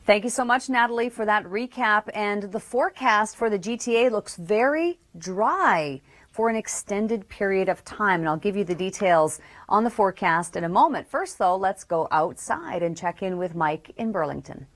Thank you so much, Natalie, for that recap. And the forecast for the GTA looks very dry for an extended period of time. And I'll give you the details on the forecast in a moment. First, though, let's go outside and check in with Mike in Burlington.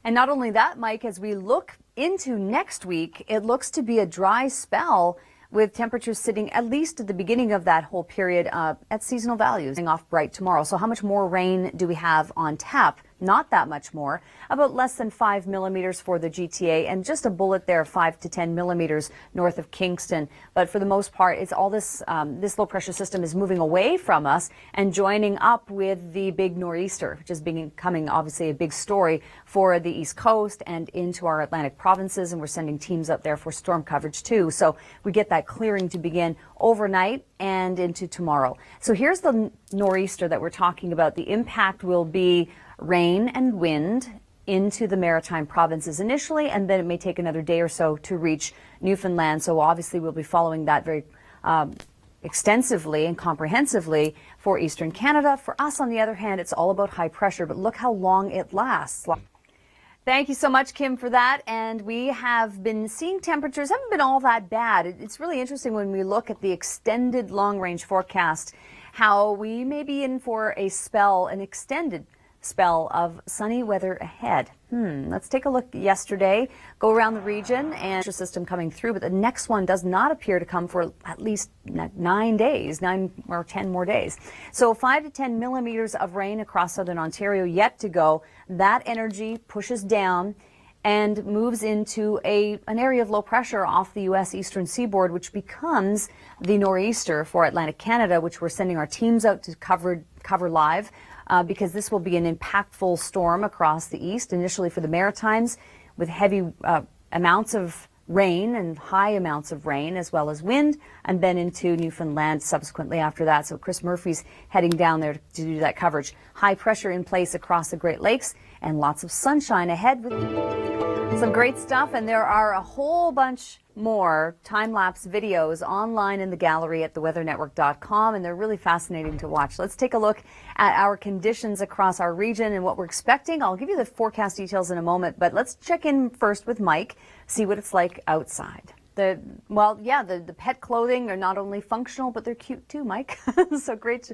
And not only that, Mike, as we look into next week, it looks to be a dry spell with temperatures sitting at least at the beginning of that whole period at seasonal values, off bright tomorrow. So how much more rain do we have on tap? Not that much more, about less than 5 millimeters for the GTA, and just a bullet there, 5 to 10 millimeters north of Kingston. But for the most part, it's all this this low pressure system is moving away from us and joining up with the big nor'easter, which is becoming obviously a big story for the East Coast and into our Atlantic provinces. And we're sending teams up there for storm coverage too. So we get that clearing to begin overnight and into tomorrow. So here's the nor'easter that we're talking about. The impact will be rain and wind into the maritime provinces initially, and then it may take another day or so to reach Newfoundland. So obviously we'll be following that very extensively and comprehensively for Eastern Canada. For us, on the other hand, it's all about high pressure, but look how long it lasts. Thank you so much, Kim, for that. And we have been seeing temperatures haven't been all that bad. It's really interesting when we look at the extended long-range forecast, how we may be in for a spell, an extended spell of sunny weather ahead. Let's take a look yesterday, go around the region, and system coming through, but the next one does not appear to come for at least 9 days, 9 or 10 more days. So 5 to 10 millimeters of rain across southern Ontario yet to go. That energy pushes down and moves into an area of low pressure off the U.S. eastern seaboard, which becomes the nor'easter for Atlantic Canada, which we're sending our teams out to cover live. Because this will be an impactful storm across the east, initially for the Maritimes, with heavy amounts of rain and high amounts of rain, as well as wind, and then into Newfoundland subsequently after that. So Chris Murphy's heading down there to do that coverage. High pressure in place across the Great Lakes, and lots of sunshine ahead with some great stuff. And there are a whole bunch more time-lapse videos online in the gallery at theweathernetwork.com, and they're really fascinating to watch. Let's take a look at our conditions across our region and what we're expecting. I'll give you the forecast details in a moment, but let's check in first with Mike, see what it's like outside. The pet clothing are not only functional, but they're cute too, Mike. So great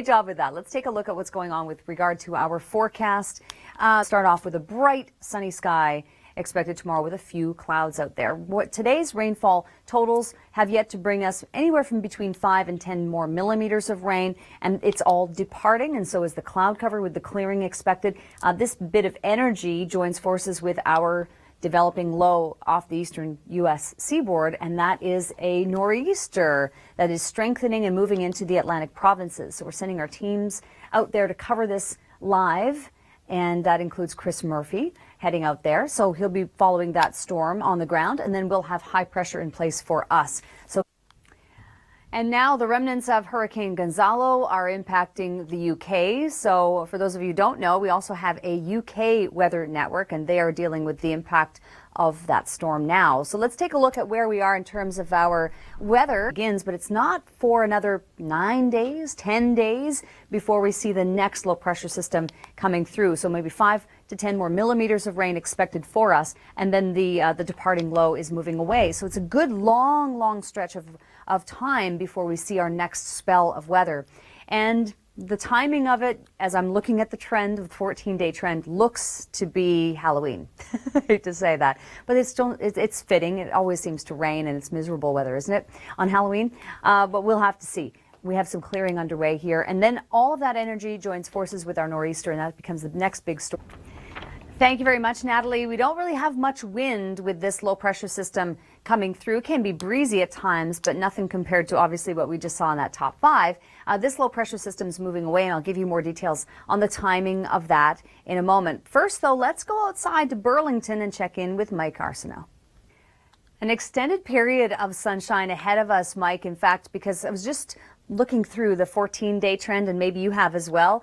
job with that. Let's take a look at what's going on with regard to our forecast. Start off with a bright sunny sky expected tomorrow with a few clouds out there. Today's rainfall totals have yet to bring us anywhere from between 5 and 10 more millimeters of rain, and it's all departing, and so is the cloud cover with the clearing expected. This bit of energy joins forces with our developing low off the eastern U.S. seaboard, and that is a nor'easter that is strengthening and moving into the Atlantic provinces. So we're sending our teams out there to cover this live, and that includes Chris Murphy heading out there. So he'll be following that storm on the ground, and then we'll have high pressure in place for us. And now the remnants of Hurricane Gonzalo are impacting the UK. So for those of you who don't know, we also have a UK weather network, and they are dealing with the impact of that storm now. So let's take a look at where we are in terms of our weather. It begins, but it's not for another 9 days, 10 days before we see the next low pressure system coming through. So maybe 5 to 10 more millimeters of rain expected for us, and then the departing low is moving away. So it's a good long stretch of time before we see our next spell of weather. And the timing of it, as I'm looking at the trend, the 14-day trend, looks to be Halloween. I hate to say that, but it's fitting. It always seems to rain, and it's miserable weather, isn't it, on Halloween? But we'll have to see. We have some clearing underway here, and then all of that energy joins forces with our nor'easter, and that becomes the next big storm. Thank you very much, Natalie. We don't really have much wind with this low pressure system coming through. It can be breezy at times, but nothing compared to obviously what we just saw in that top 5. This low pressure system is moving away, and I'll give you more details on the timing of that in a moment. First, though, let's go outside to Burlington and check in with Mike Arsenault. An extended period of sunshine ahead of us, Mike, in fact, because I was just looking through the 14-day trend, and maybe you have as well.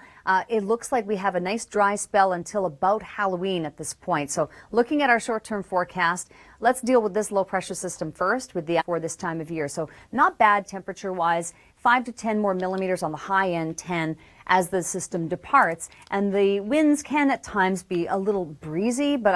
It looks like we have a nice dry spell until about Halloween at this point. So looking at our short-term forecast, let's deal with this low pressure system first for this time of year. So not bad temperature-wise, 5 to 10 more millimeters on the high end, 10 as the system departs. And the winds can at times be a little breezy, but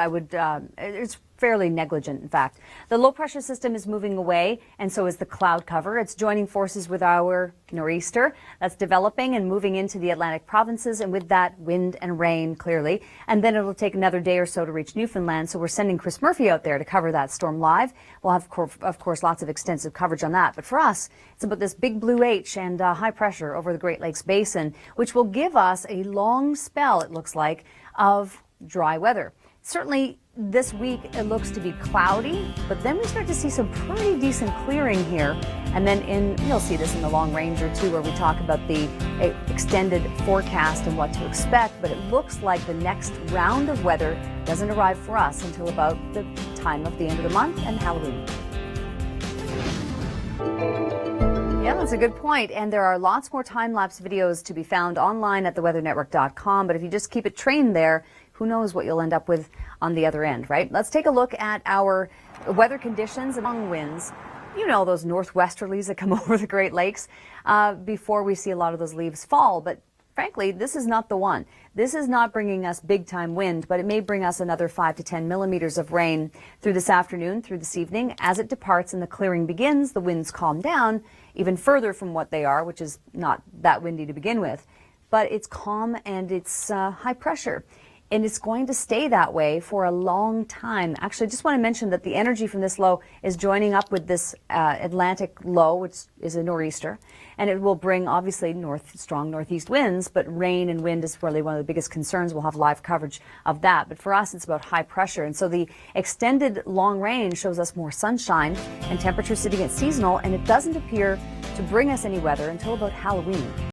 it's fairly negligent, in fact. The low pressure system is moving away, and so is the cloud cover. It's joining forces with our nor'easter that's developing and moving into the Atlantic provinces, and with that, wind and rain, clearly. And then it'll take another day or so to reach Newfoundland, so we're sending Chris Murphy out there to cover that storm live. We'll have, of course, lots of extensive coverage on that. But for us, it's about this big blue H and high pressure over the Great Lakes Basin, which will give us a long spell, it looks like, of dry weather. Certainly, this week it looks to be cloudy, but then we start to see some pretty decent clearing here. And then you'll see this in the long range or two, where we talk about the extended forecast and what to expect. But it looks like the next round of weather doesn't arrive for us until about the time of the end of the month and Halloween. Yeah, that's a good point. And there are lots more time-lapse videos to be found online at theweathernetwork.com. But if you just keep it trained there, who knows what you'll end up with on the other end, right? Let's take a look at our weather conditions among winds. You know, those northwesterlies that come over the Great Lakes before we see a lot of those leaves fall. But frankly, this is not the one. This is not bringing us big-time wind, but it may bring us another 5 to 10 millimeters of rain through this afternoon, through this evening. As it departs and the clearing begins, the winds calm down even further from what they are, which is not that windy to begin with. But it's calm and it's high pressure. And it's going to stay that way for a long time. Actually, I just want to mention that the energy from this low is joining up with this Atlantic low, which is a nor'easter. And it will bring, obviously, strong northeast winds, but rain and wind is really one of the biggest concerns. We'll have live coverage of that. But for us, it's about high pressure. And so the extended long range shows us more sunshine and temperatures sitting at seasonal, and it doesn't appear to bring us any weather until about Halloween.